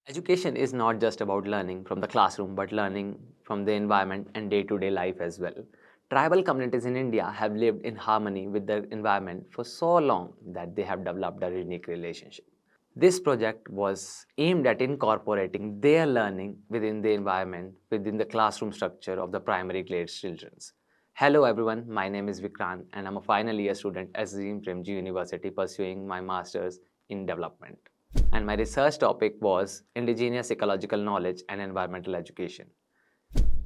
Education is not just about learning from the classroom, but learning from the environment and day-to-day life as well. Tribal communities in India have lived in harmony with their environment for so long that they have developed a unique relationship. This project was aimed at incorporating their learning within the environment, within the classroom structure of the primary grade children. Hello everyone, my name is Vikrant and I'm a final year student at Azim Premji University pursuing my Masters in Development. And my research topic was Indigenous Ecological Knowledge and Environmental Education.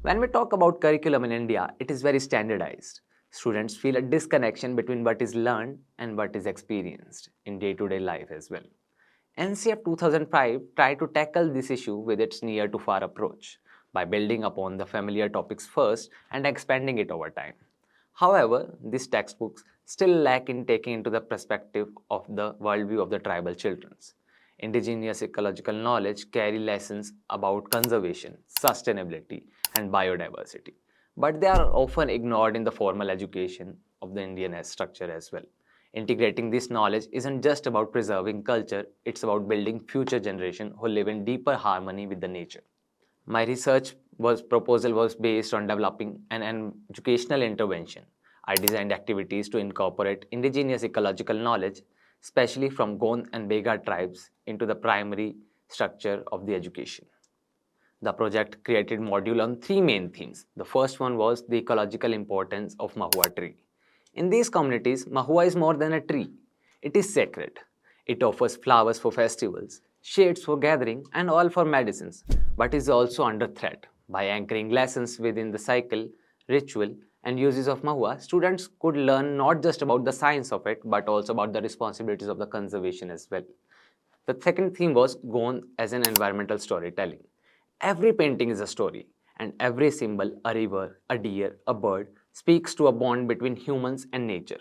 When we talk about curriculum in India, it is very standardized. Students feel a disconnection between what is learned and what is experienced in day-to-day life as well. NCF 2005 tried to tackle this issue with its near to far approach by building upon the familiar topics first and expanding it over time. However, these textbooks still lack in taking into the perspective of the worldview of the tribal children. Indigenous ecological knowledge carry lessons about conservation, sustainability, and biodiversity, but they are often ignored in the formal education of the Indian structure as well. Integrating this knowledge isn't just about preserving culture, it's about building future generations who live in deeper harmony with the nature. My research proposal was based on developing an educational intervention. I designed activities to incorporate indigenous ecological knowledge, especially from Gond and Baiga tribes, into the primary structure of the education. The project created module on three main themes. The first one was the ecological importance of Mahua tree. In these communities, Mahua is more than a tree. It is sacred. It offers flowers for festivals, shades for gathering, and oil for medicines, but is also under threat. By anchoring lessons within the cycle, ritual, and uses of Mahua, students could learn not just about the science of it, but also about the responsibilities of the conservation as well. The second theme was Gond as an environmental storytelling. Every painting is a story, and every symbol, a river, a deer, a bird, speaks to a bond between humans and nature.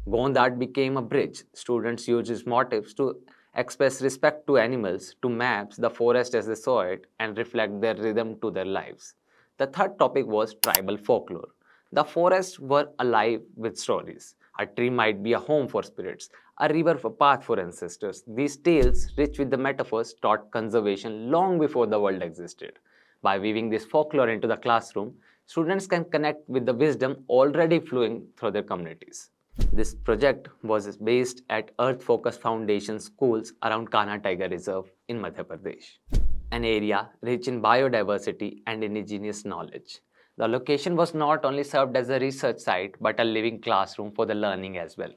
Gond art became a bridge. Students used its motifs to express respect to animals, to maps the forest as they saw it, and reflect their rhythm to their lives. The third topic was tribal folklore. The forests were alive with stories. A tree might be a home for spirits, a river a path for ancestors. These tales, rich with the metaphors, taught conservation long before the world existed. By weaving this folklore into the classroom, students can connect with the wisdom already flowing through their communities. This project was based at Earth Focus Foundation schools around Kanha Tiger Reserve in Madhya Pradesh, an area rich in biodiversity and indigenous knowledge. The location was not only served as a research site but a living classroom for the learning as well.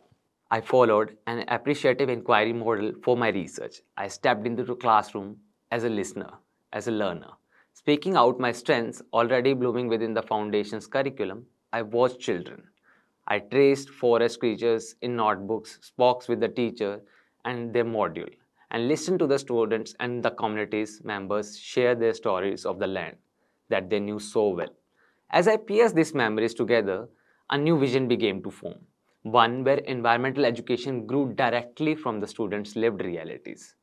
I followed an appreciative inquiry model for my research. I stepped into the classroom as a listener, as a learner. Speaking out my strengths already blooming within the foundation's curriculum, I watched children. I traced forest creatures in notebooks, spoke with the teacher and their module, and listened to the students and the community's members share their stories of the land that they knew so well. As I pieced these memories together, a new vision began to form, one where environmental education grew directly from the students' lived realities,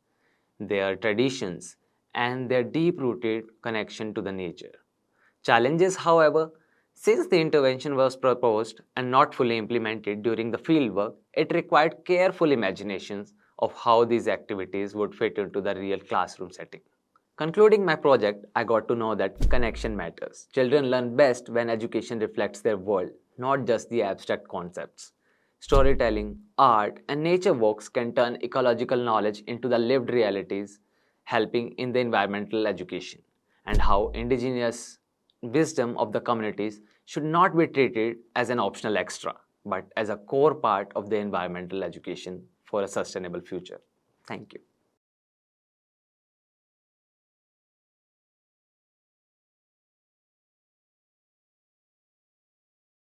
their traditions, and their deep-rooted connection to the nature. Challenges, however, since the intervention was proposed and not fully implemented during the fieldwork, it required careful imaginations of how these activities would fit into the real classroom setting. Concluding my project, I got to know that connection matters. Children learn best when education reflects their world, not just the abstract concepts. Storytelling, art, and nature walks can turn ecological knowledge into the lived realities, helping in the environmental education, and how indigenous wisdom of the communities should not be treated as an optional extra, but as a core part of the environmental education for a sustainable future. Thank you.